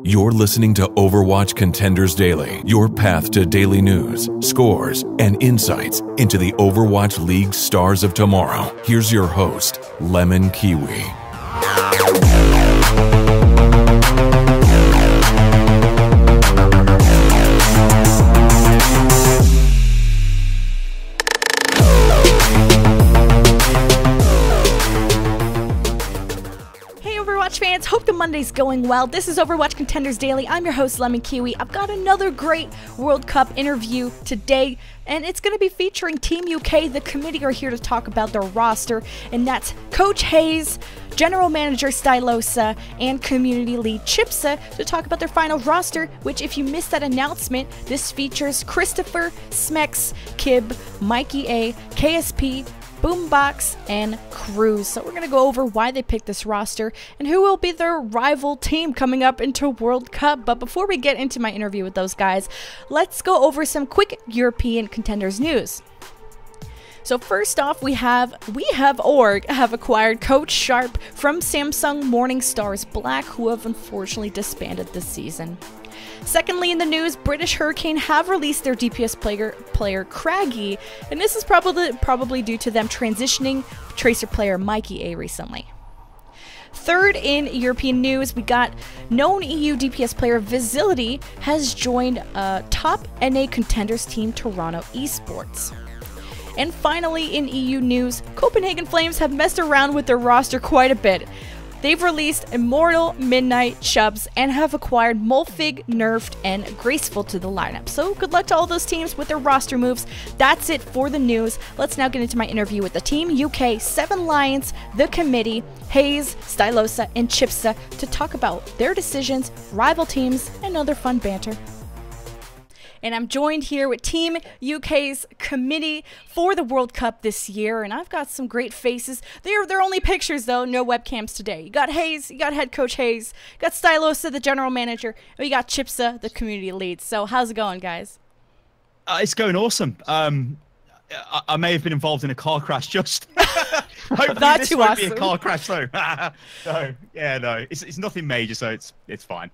You're listening to Overwatch Contenders Daily, your path to daily news, scores, and insights into the Overwatch League stars of tomorrow. Here's your host, LemonKiwi. Fans, hope the Monday's going well. This is Overwatch Contenders Daily. I'm your host, LemonKiwi. I've got another great World Cup interview today, and it's going to be featuring Team UK. The committee are here to talk about their roster, and that's Coach Hayes, General Manager Stylosa, and Community Lead ChipSa to talk about their final roster, which, if you missed that announcement, this features ChrisTfer, Smex, Kib, MikeyA, KSP, Boombox, and Cruz. So we're going to go over why they picked this roster and who will be their rival team coming up into World Cup. But before we get into my interview with those guys, let's go over some quick European contenders news. So first off, we have Org have acquired Coach Sharp from Samsung Morning Stars Black, who have unfortunately disbanded this season. Secondly, in the news, British Hurricane have released their DPS player Craggy, and this is probably due to them transitioning Tracer player MikeyA recently. Third, in European news, we got known EU DPS player Visility has joined top NA contenders team Toronto Esports. And finally, in EU news, Copenhagen Flames have messed around with their roster quite a bit. They've released Immortal, Midnight, Chubbs, and have acquired Molfig, Nerfed, and Graceful to the lineup. So good luck to all those teams with their roster moves. That's it for the news. Let's now get into my interview with the Team UK 7 Lions, the committee, Hayes, Stylosa, and ChipSa to talk about their decisions, rival teams, and other fun banter. And I'm joined here with Team UK's committee for the World Cup this year, and I've got some great faces. They're only pictures, though, no webcams today. You got Hayes, you got head coach Hayes, you got Stylosa, the general manager, and we got ChipSa, the community lead. So how's it going, guys? It's going awesome. I may have been involved in a car crash just. Hopefully Not this too won't awesome. be a car crash, though. No, it's nothing major, so it's fine.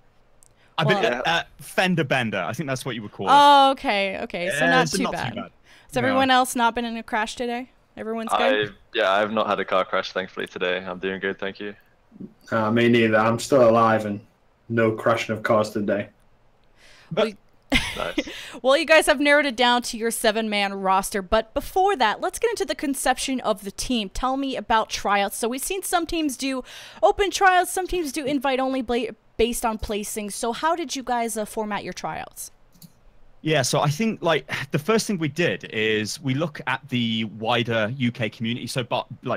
I've been fender bender. I think that's what you would call it. Oh, okay. So not too not bad. too bad. Has everyone else not been in a crash today? Everyone's good? I've not had a car crash, thankfully, today. I'm doing good, thank you. Me neither. I'm still alive and no crashing of cars today. Nice. Well, you guys have narrowed it down to your 7-man roster, but before that, let's get into the conception of the team. Tell me about tryouts. So we've seen some teams do open tryouts, some teams do invite-only based on placing. So how did you guys format your tryouts? Yeah, so I think the first thing we did is we look at the wider UK community, so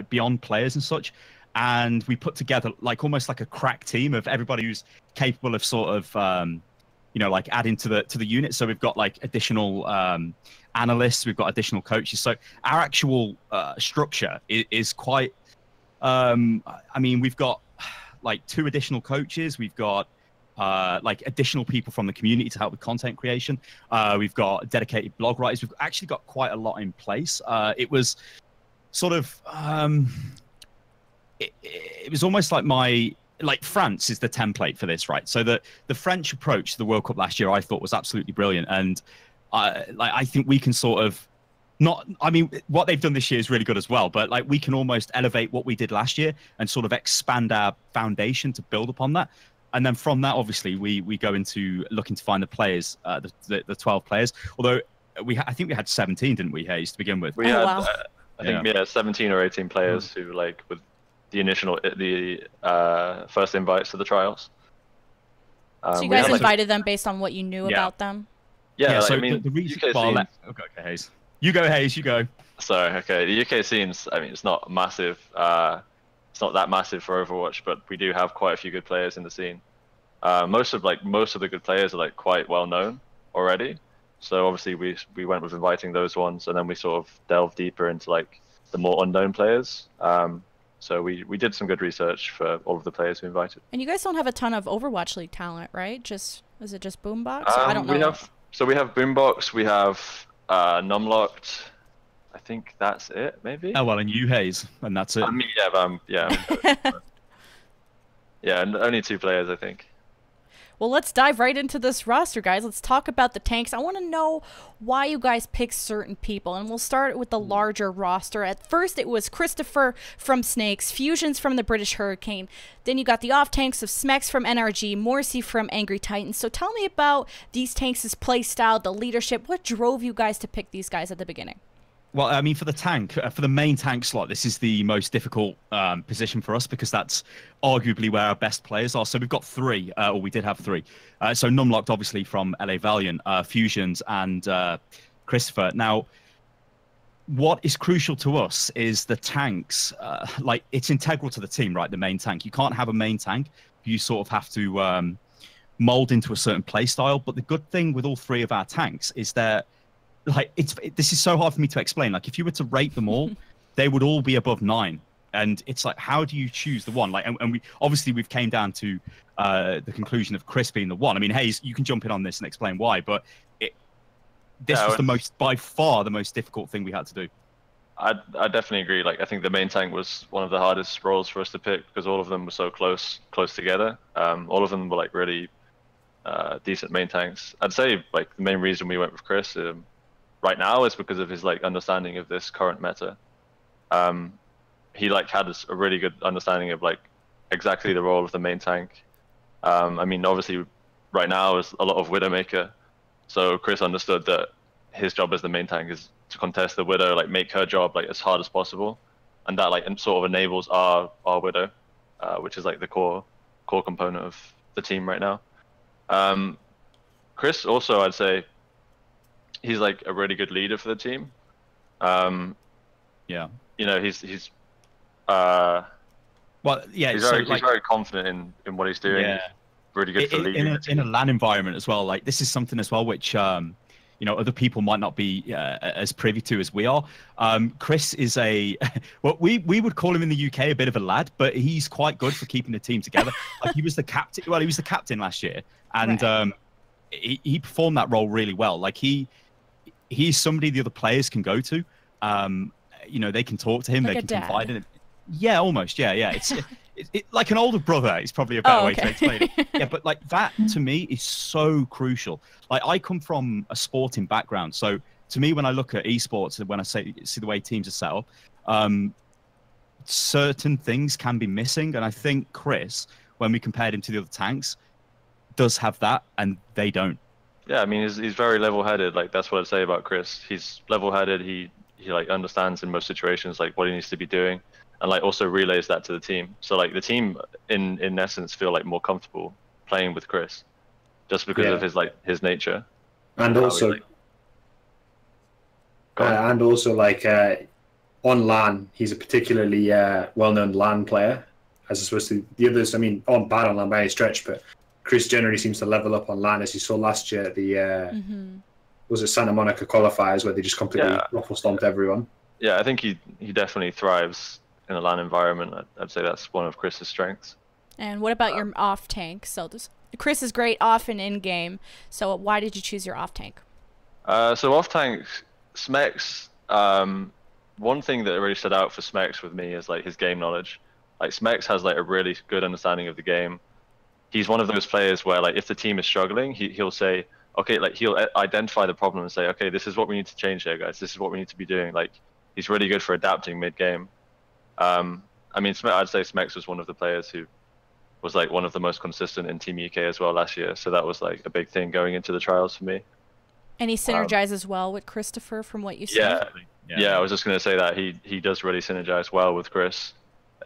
beyond players and such, and we put together almost like a crack team of everybody who's capable of sort of adding to the unit. So we've got additional analysts, we've got additional coaches. So our actual structure is quite. We've got 2 additional coaches. We've got additional people from the community to help with content creation. We've got dedicated blog writers. We've actually got quite a lot in place. It was sort of it was almost like France is the template for this, right? So the French approach to the World Cup last year, I thought was absolutely brilliant, and I think we can sort of what they've done this year is really good as well, but we can almost elevate what we did last year and sort of expand our foundation to build upon that. And then from that, obviously, we go into looking to find the players, the 12 players. Although I think we had 17, didn't we, Hayes, to begin with? We had, I think, 17 or 18 players who with the first invites to the trials. So you guys invited them based on what you knew about them? Yeah, so the reason. Okay, Hayes. You go, Hayes. You go. Sorry. Okay, the UK scenes. It's not massive. It's not that massive for Overwatch, but we do have quite a few good players in the scene. Most of the good players are quite well known already. So obviously we went with inviting those ones, and then we sort of delved deeper into the more unknown players. So we did some good research for all of the players we invited. And you guys don't have a ton of Overwatch League talent, right? Is it just Boombox? I don't know. We have Boombox. We have Numlocked. I think that's it, maybe. Oh well, and you, Hayes, and that's it. Yeah, and only 2 players, I think. Well, let's dive right into this roster, guys. Let's talk about the tanks. I want to know why you guys pick certain people, and we'll start with the larger roster. At first, it was ChrisTfer from Snakes, Fusions from the British Hurricane. Then you got the off-tanks of Smex from NRG, Morsi from Angry Titans. So tell me about these tanks' play style, the leadership. What drove you guys to pick these guys at the beginning? Well, I mean, for the tank, for the main tank slot, this is the most difficult position for us because that's arguably where our best players are. So we've got three, or we did have three. So Numlocked, obviously, from LA Valiant, Fusions, and ChrisTfer. Now, what is crucial to us is the tanks. Like, it's integral to the team, right? The main tank. You can't have a main tank. You sort of have to mold into a certain play style. But the good thing with all three of our tanks is that, like, this is so hard for me to explain. Like, if you were to rate them all, they would all be above 9. And it's like, how do you choose the one? Like, and we've came down to the conclusion of Chris being the one. I mean, Hayes, you can jump in on this and explain why, but this was by far the most difficult thing we had to do. I definitely agree. Like, I think the main tank was one of the hardest roles for us to pick because all of them were so close together. All of them were like really decent main tanks. I'd say like the main reason we went with Chris right now is because of his like understanding of this current meta. He like had a really good understanding of like exactly the role of the main tank. I mean, obviously right now is a lot of Widowmaker, so Chris understood that his job as the main tank is to contest the Widow, like make her job like as hard as possible, and that like sort of enables our Widow, which is like the core component of the team right now. Chris also, I'd say, he's like a really good leader for the team. Yeah. You know, he's well, yeah, he's very confident in what he's doing. Yeah. He's really good for leading in a LAN environment as well. Like, this is something as well which you know, other people might not be as privy to as we are. Chris is well, we would call him in the UK a bit of a lad, but he's quite good for keeping the team together. Like, he was the captain. Well, he was the captain last year, and right. He performed that role really well. Like, he's somebody the other players can go to. You know, they can talk to him, like they can confide in dad. him. Yeah, almost. Yeah. It's like an older brother. It's probably a better way to explain it. Yeah, but like that to me is so crucial. Like, I come from a sporting background, so to me, when I look at esports and when I see the way teams are set up, certain things can be missing, and I think Chris, when we compared him to the other tanks, does have that, and they don't. Yeah, I mean, he's very level-headed. Like, that's what I'd say about Chris. He's level-headed. He like understands in most situations like what he needs to be doing, and like also relays that to the team. So like the team in essence feel like more comfortable playing with Chris, just because of his nature. And also, on LAN, he's a particularly well-known LAN player, as opposed to the others. I mean, on bad on LAN by a stretch, but Chris generally seems to level up on LAN, as you saw last year at the was it Santa Monica qualifiers where they just completely ruffle stomped everyone. Yeah, I think he definitely thrives in a LAN environment. I'd say that's one of Chris's strengths. And what about your off tank? So Chris is great off and in game. So why did you choose your off tank? So off tank, Smex. One thing that really stood out for Smex with me is like his game knowledge. Like, Smex has like a really good understanding of the game. He's one of those players where like if the team is struggling, he'll say, okay, like he'll identify the problem and say, okay, this is what we need to change here, guys. This is what we need to be doing. Like, he's really good for adapting mid-game. I mean, I'd say Smex was one of the players who was like one of the most consistent in Team UK as well last year. So that was like a big thing going into the trials for me. And he synergizes well with ChrisTfer from what you said? Yeah, I was just going to say that he does really synergize well with Chris.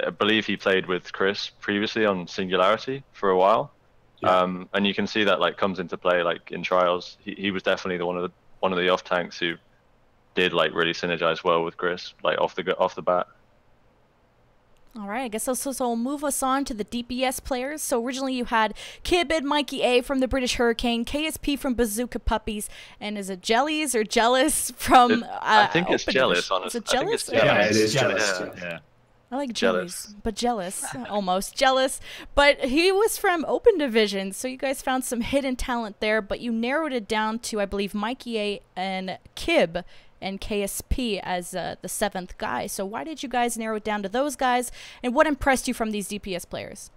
I believe he played with Chris previously on Singularity for a while. Yeah. And you can see that like comes into play like in trials. He was definitely one of the off tanks who did like really synergize well with Chris, like off the bat. All right, I guess so we'll move us on to the DPS players. So originally you had Kib and MikeyA from the British Hurricane, KSP from Bazooka Puppies, and is it Jellis or Jellis from I think it's Jellis, honestly. Is it Jellis? Yeah, it is Jellis. Yeah. I like Jellis, but Jellis, almost Jellis. But he was from Open Division, so you guys found some hidden talent there, but you narrowed it down to, I believe, MikeyA and Kib and KSP as the 7th guy. So why did you guys narrow it down to those guys, and what impressed you from these DPS players?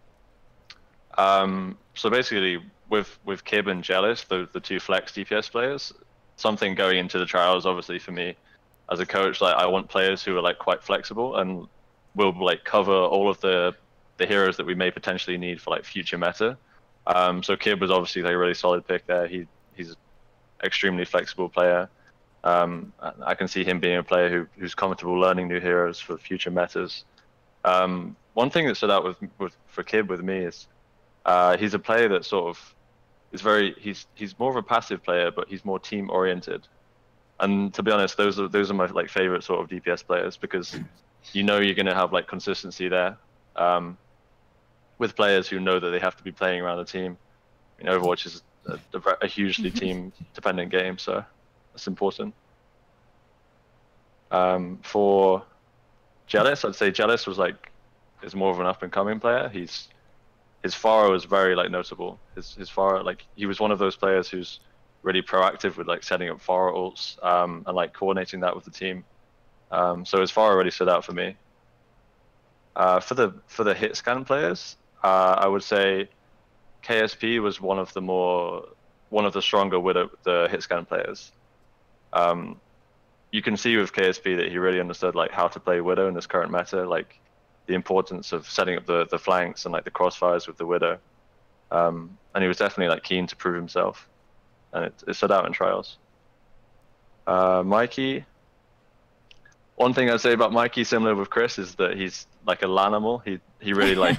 So basically, with Kib and Jellis, the two flex DPS players, something going into the trials, obviously for me, as a coach, like I want players who are like quite flexible and will like cover all of the heroes that we may potentially need for like future meta. So Kib was obviously like a really solid pick there. He's an extremely flexible player. I can see him being a player who's comfortable learning new heroes for future metas. One thing that stood out for Kib with me is he's a player that sort of is he's more of a passive player, but he's more team oriented. And to be honest, those are my like favorite sort of DPS players, because you know you're going to have like consistency there with players who know that they have to be playing around the team. I mean, Overwatch is a hugely team dependent game, so that's important. For Jellis, I'd say Jellis is more of an up and coming player. His Pharah was very like notable. His Pharah, like he was one of those players who's really proactive with like setting up Pharah ults and like coordinating that with the team. So his Pharah really stood out for me. For the hit scan players, I would say KSP was one of the stronger the hit scan players. You can see with KSP that he really understood like how to play Widow in this current meta, like the importance of setting up the flanks and like the crossfires with the Widow. And he was definitely like keen to prove himself, and it stood out in trials. MikeyA. One thing I'd say about MikeyA, similar with Chris, is that he's like a LANimal. He really like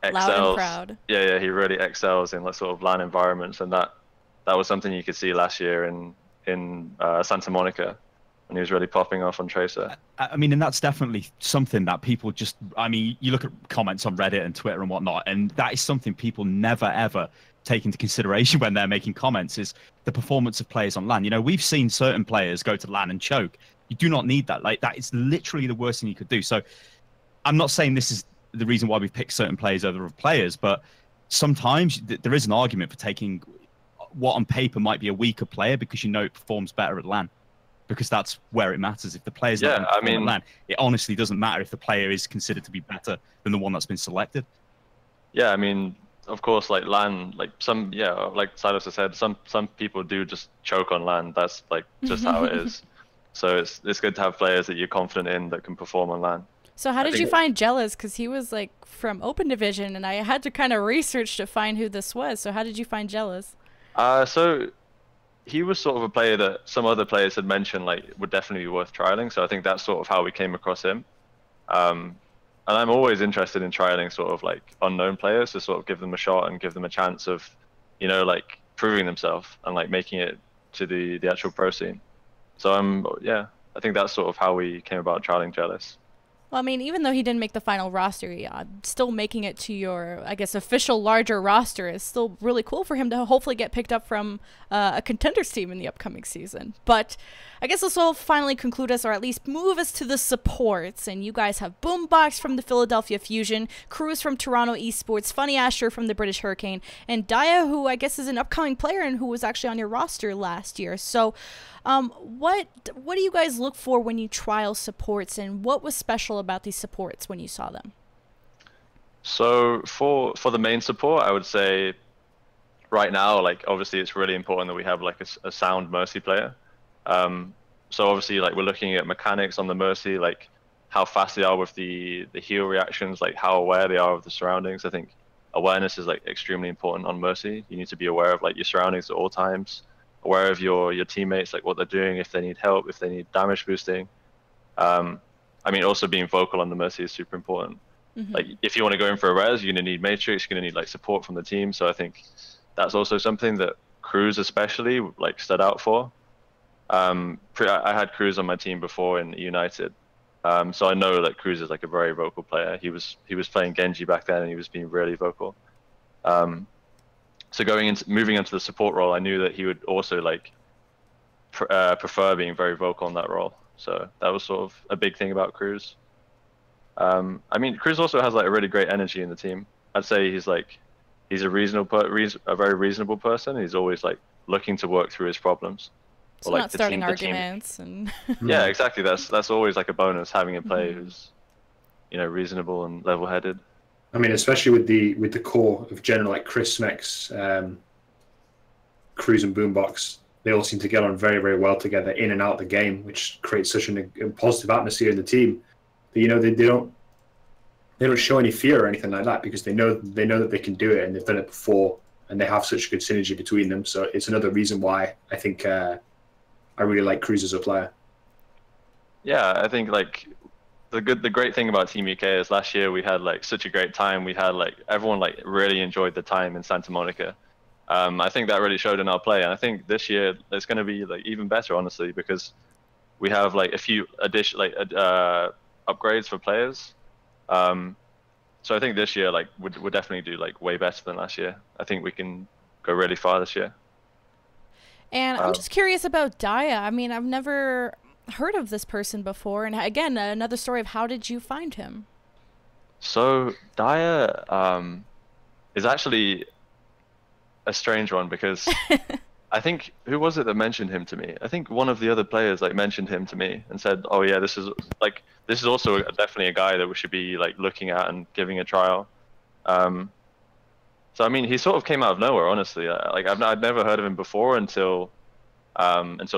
excels. Loud and proud. Yeah, he really excels in like sort of LAN environments, and that was something you could see last year in Santa Monica, and he was really popping off on Tracer. I mean, and that's definitely something that people just, I mean, you look at comments on Reddit and Twitter and whatnot, and that is something people never, ever take into consideration when they're making comments, is the performance of players on LAN. You know, we've seen certain players go to LAN and choke. You do not need that. Like, that is literally the worst thing you could do. So I'm not saying this is the reason why we've picked certain players over other players, but sometimes there is an argument for taking what on paper might be a weaker player because you know it performs better at LAN, because that's where it matters. If the player's not going to perform at LAN, it honestly doesn't matter if the player is considered to be better than the one that's been selected. Yeah, I mean, of course, like LAN, like like Stylosa said, some people do just choke on LAN. That's like just how it is. So it's good to have players that you're confident in that can perform on LAN. So how did you find Jellis? Because he was like from Open Division, and I had to kind of research to find who this was. So how did you find Jellis? So he was sort of a player that some other players had mentioned like would definitely be worth trialing. So I think that's sort of how we came across him. And I'm always interested in trialing sort of like unknown players to sort of give them a shot and give them a chance of, you know, like proving themselves and like making it to the actual pro scene. So I think that's sort of how we came about trialing Jellis. Well, I mean, even though he didn't make the final roster, still making it to your, I guess, official larger roster is still really cool for him to hopefully get picked up from a contenders team in the upcoming season. But I guess this will finally conclude us, or at least move us to the supports. And you guys have Boombox from the Philadelphia Fusion, Cruz from Toronto Esports, Funny Asher from the British Hurricane, and Daiya, who I guess is an upcoming player and who was actually on your roster last year. So what do you guys look for when you trial supports, and what was special about these supports when you saw them? So for the main support, I would say right now, like obviously it's really important that we have like a sound Mercy player. So obviously like we're looking at mechanics on the Mercy, like how fast they are with the heal reactions, like how aware they are of the surroundings. I think awareness is like extremely important on Mercy. You need to be aware of like your surroundings at all times, aware of your teammates, like what they're doing, if they need help, if they need damage boosting. I mean, also being vocal on the Mercy is super important. Like if you want to go in for a res, you're going to need Matrix, you're going to need like support from the team. So I think that's also something that Cruz especially like stood out for. I had Cruz on my team before in United. So I know that Cruz is like a very vocal player. He was playing Genji back then, and he was being really vocal. So moving into the support role, I knew that he would also like prefer being very vocal in that role. So that was sort of a big thing about Cruz. I mean, Cruz also has like a really great energy in the team. I'd say he's a very reasonable person. He's always like looking to work through his problems. So like not starting arguments and. Yeah, exactly. That's always like a bonus, having a player who's, you know, reasonable and level-headed. I mean, especially with the core of general like Chris, Smex, Cruz, and Boombox, they all seem to get on very, very well together in and out of the game, which creates such a positive atmosphere in the team. But, you know, they don't show any fear or anything like that because they know that they can do it and they've done it before and they have such good synergy between them. So it's another reason why I think I really like Cruz as a player. Yeah, I think like the great thing about Team UK is last year we had like such a great time. We had like everyone like really enjoyed the time in Santa Monica. I think that really showed in our play, and I think this year it's going to be like even better, honestly, because we have like a few upgrades for players. So I think this year like we'll definitely do like way better than last year. I think we can go really far this year. And I'm just curious about Daiya. I mean, I've never heard of this person before, and again, another story of how did you find him? So Daiya is actually a strange one because I think, who was it that mentioned him to me? I think one of the other players like mentioned him to me and said, "Oh yeah, this is also definitely a guy that we should be like looking at and giving a trial." So I mean, he sort of came out of nowhere, honestly. Like I'd never heard of him before until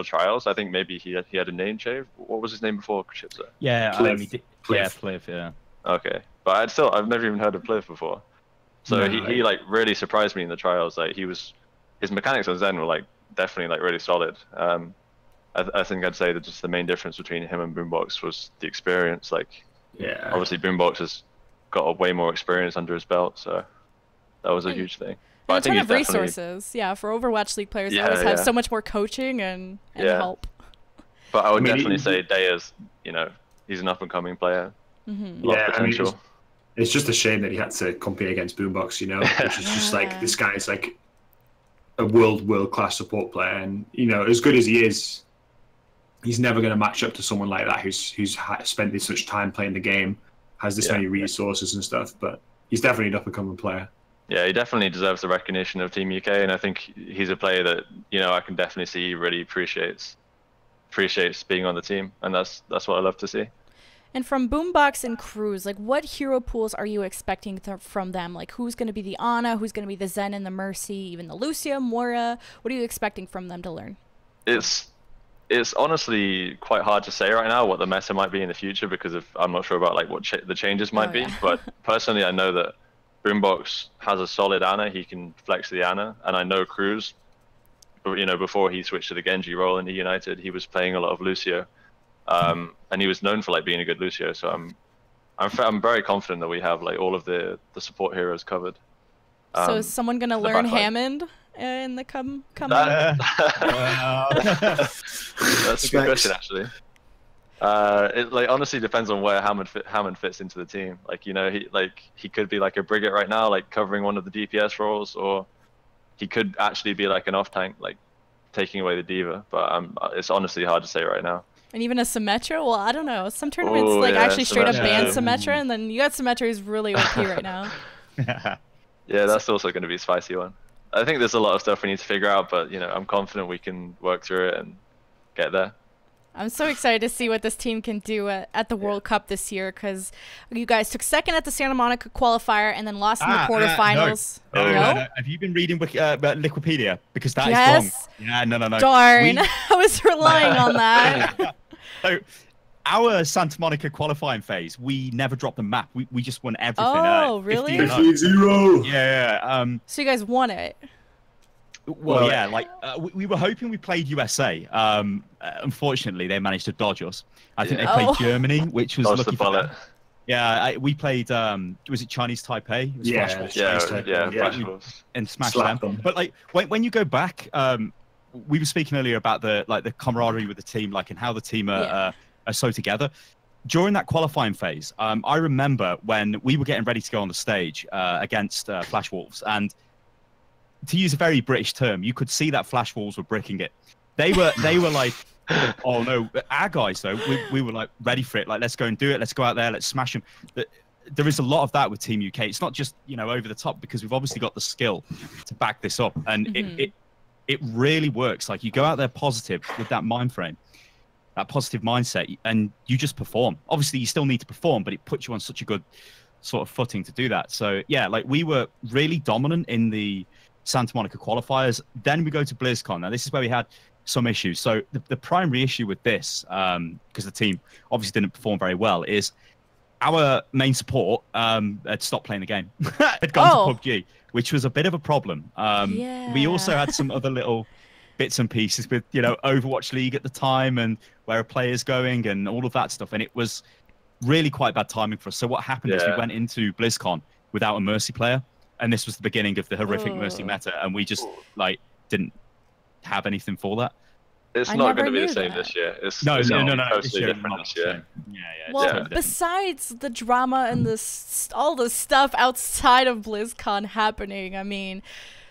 trials. I think maybe he had a name change. What was his name before ChipSa? Yeah, Pliv. Pliv, yeah. Okay, but I've never even heard of Pliv before. So no, he like really surprised me in the trials. Like his mechanics on Zen were like definitely like really solid. I think I'd say that just the main difference between him and Boombox was the experience. Like, yeah, obviously Boombox has got a way more experience under his belt, so that was a huge thing. But I think a ton of resources, yeah, for Overwatch League players. They always have so much more coaching and help. But I would definitely say Daiya's, you know, he's an up and coming player. Mm-hmm. A lot of potential. I mean, it's just a shame that he had to compete against Boombox, you know, which is just like, this guy's like a world class support player, and you know, as good as he is, he's never going to match up to someone like that who's spent this much time playing the game, has this many resources and stuff. But he's definitely an up and coming player. Yeah, he definitely deserves the recognition of Team UK, and I think he's a player that, you know, I can definitely see he really appreciates being on the team, and that's what I love to see. And from Boombox and Cruz, like, what hero pools are you expecting from them? Like, who's going to be the Ana, who's going to be the Zen and the Mercy, even the Lucia, Moira? What are you expecting from them to learn? It's honestly quite hard to say right now what the meta might be in the future, because I'm not sure about like what the changes might be. But personally, I know that Boombox has a solid Ana. He can flex the Ana, and I know Cruz, you know, before he switched to the Genji role in the United, he was playing a lot of Lucio. And he was known for like being a good Lucio, so I'm very confident that we have like all of the support heroes covered. So is someone gonna learn Hammond in the come? That's a good question, actually. It like honestly depends on where Hammond fits into the team. Like, you know, he could be like a Brigette right now, like covering one of the DPS roles, or he could actually be like an off tank, like taking away the D.Va. But it's honestly hard to say right now. And even a Symmetra? Well, I don't know. Some tournaments actually straight up ban Symmetra, and then you got Symmetra who's really OP right now. Yeah, that's also going to be a spicy one. I think there's a lot of stuff we need to figure out, but you know, I'm confident we can work through it and get there. I'm so excited to see what this team can do at the World Cup this year, because you guys took second at the Santa Monica qualifier and then lost in the quarterfinals. No. Have you been reading about Wikipedia? Because that is wrong. Yeah, no. Darn, I was relying on that. So, our Santa Monica qualifying phase, we never dropped the map. We just won everything. Oh, really? 15-0. Yeah. So you guys won it. Well, yeah, like we were hoping we played USA. Unfortunately, they managed to dodge us. I think they played Germany, which was lucky for them. Yeah, we played. Was it Chinese Taipei? It was Flash Wolves. And smashed them. But like when you go back, we were speaking earlier about the camaraderie with the team, like, and how the team are so together. During that qualifying phase, I remember when we were getting ready to go on the stage against Flash Wolves, and to use a very British term, you could see that Flash Wolves were bricking it. They were like, oh no, our guys though, we were like ready for it. Like, let's go and do it. Let's go out there. Let's smash them. There is a lot of that with Team UK. It's not just, you know, over the top, because we've obviously got the skill to back this up, and it really works. Like, you go out there positive with that mind frame, that positive mindset, and you just perform. Obviously, you still need to perform, but it puts you on such a good sort of footing to do that. So yeah, like we were really dominant in the Santa Monica qualifiers. Then we go to BlizzCon. Now this is where we had some issues. So the primary issue with this, because the team obviously didn't perform very well, is our main support had stopped playing the game. Had gone to PUBG, which was a bit of a problem. We also had some other little bits and pieces with, you know, Overwatch League at the time and where a player's going and all of that stuff. And it was really quite bad timing for us. So what happened is we went into BlizzCon without a Mercy player. And this was the beginning of the horrific Mercy meta. And we just, like, didn't have anything for that. It's not going to be the same this year. It's totally different this year. Well, totally besides the drama and all the stuff outside of BlizzCon happening, I mean,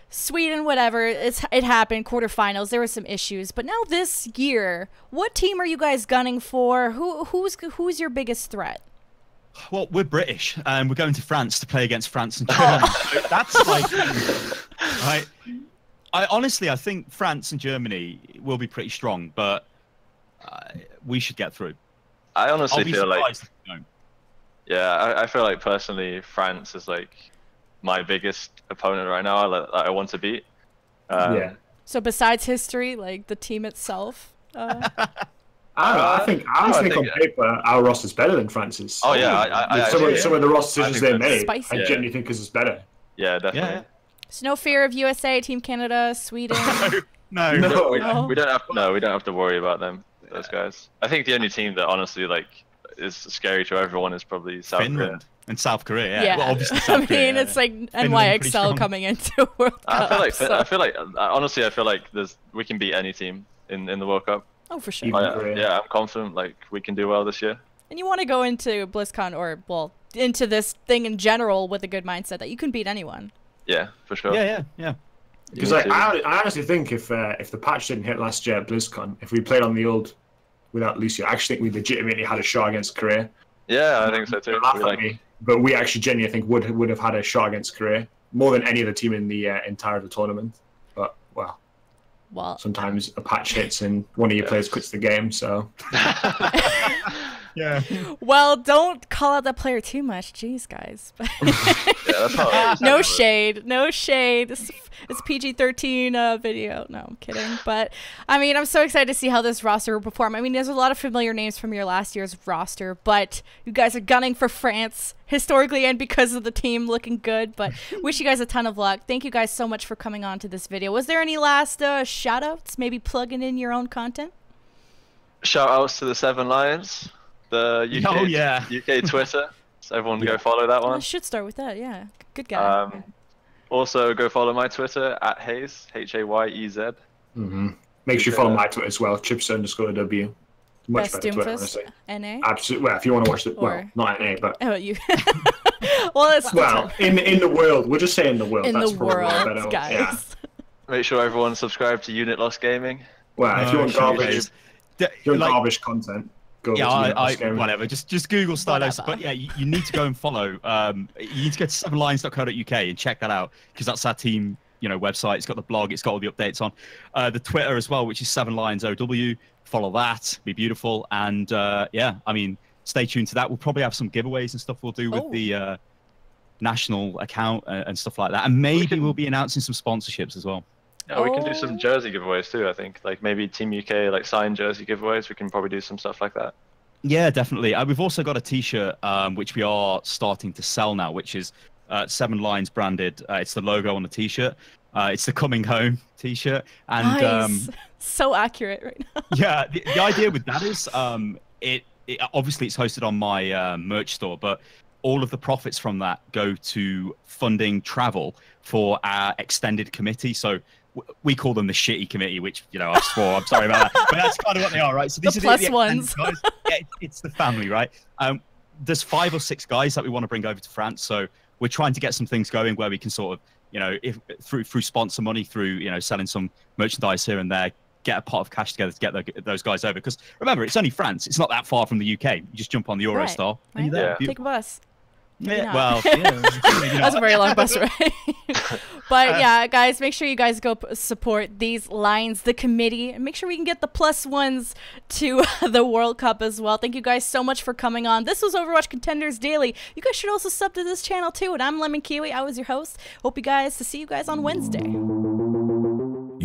Sweden, whatever, it happened, quarterfinals, there were some issues. But now this year, what team are you guys gunning for? Who's your biggest threat? Well, we're British, and we're going to France to play against France and Germany. That's like, right? I think France and Germany will be pretty strong, but we should get through. I honestly feel like, I feel like personally, France is like my biggest opponent right now that I want to beat. So besides history, like the team itself. I don't know. I think on paper our roster's better than France's. Oh yeah, some of the roster decisions they made, spicy. I genuinely think it's better. Yeah, definitely. Yeah. So no fear of USA, Team Canada, Sweden. No, we don't have to worry about them. Those guys. I think the only team that honestly like is scary to everyone is probably South Korea. And South Korea, yeah. Well, obviously South Korea, it's like NYXL coming into World Cup. I feel like honestly, we can beat any team in the World Cup. Oh, for sure. I'm confident like we can do well this year. And you want to go into BlizzCon or into this thing in general with a good mindset that you can beat anyone. Yeah, for sure. Yeah. Because I honestly think if the patch didn't hit last year at BlizzCon, if we played on the old without Lucio, I actually think we legitimately had a shot against Korea. Yeah, I think so too. But we actually genuinely think would have had a shot against Korea more than any other team in the entire of the tournament. But well, sometimes a patch hits and one of your players quits the game. So yeah. Well, don't call out that player too much, jeez, guys. No shade, no shade. It's PG-13 video. No, I'm kidding. But I mean, I'm so excited to see how this roster will perform. I mean, there's a lot of familiar names from your last year's roster, but you guys are gunning for France historically and because of the team looking good. But wish you guys a ton of luck. Thank you guys so much for coming on to this video. Was there any last shout outs? Maybe plugging in your own content? Shout outs to the Seven Lions, the UK Twitter. So everyone go follow that one. I should start with that. Yeah, good guy. Also, go follow my Twitter at Hayes, Hayez. Make sure you follow my Twitter as well, ChipSa_W. Much better Twitter, honestly. NA? Absolutely. Well, if you want to watch it, well, not NA, but. Oh, you. Well, in the world. We'll just say in the world. In that's the world, better. guys. Yeah. Make sure everyone subscribe to Unit Loss Gaming. Well, if you want garbage content. Whatever. Just Google Stylosa. But yeah, you need to go and follow. You need to go to 7lions.co.uk and check that out because that's our team, website. It's got the blog. It's got all the updates on the Twitter as well, which is 7lions_OW. Follow that. Be beautiful. And I mean, stay tuned to that. We'll probably have some giveaways and stuff we'll do with the national account and stuff like that. And maybe we'll be announcing some sponsorships as well. Yeah, we can do some jersey giveaways too, I think. Like maybe Team UK, like signed jersey giveaways. We can probably do some stuff like that. Yeah, definitely. We've also got a T-shirt, which we are starting to sell now, which is 7 Lions branded. It's the logo on the T-shirt. It's the Coming Home T-shirt. And nice. So accurate right now. Yeah, the idea with that is it obviously it's hosted on my merch store, but all of the profits from that go to funding travel for our extended committee. So we call them the shitty committee, which, I swore, I'm sorry about that. But that's kind of what they are, right? So these the are plus the ones. Guys. Yeah, it's the family, right? There's 5 or 6 guys that we want to bring over to France. So we're trying to get some things going where we can sort of, if through sponsor money, through, selling some merchandise here and there, get a pot of cash together to get those guys over. Because remember, it's only France. It's not that far from the UK. You just jump on the Eurostar and you're there. Take a bus. Yeah, well, yeah. That's a very long bus ride. But yeah, guys, make sure you guys go support these Lions, the committee, and make sure we can get the +1s to the World Cup as well. Thank you guys so much for coming on. This was Overwatch Contenders Daily. You guys should also sub to this channel too. And I'm LemonKiwi. I was your host. Hope to see you guys on Wednesday.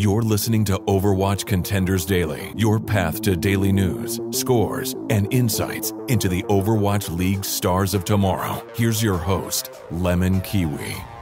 You're listening to Overwatch Contenders Daily, your path to daily news, scores, and insights into the Overwatch League stars of tomorrow. Here's your host, LemonKiwi.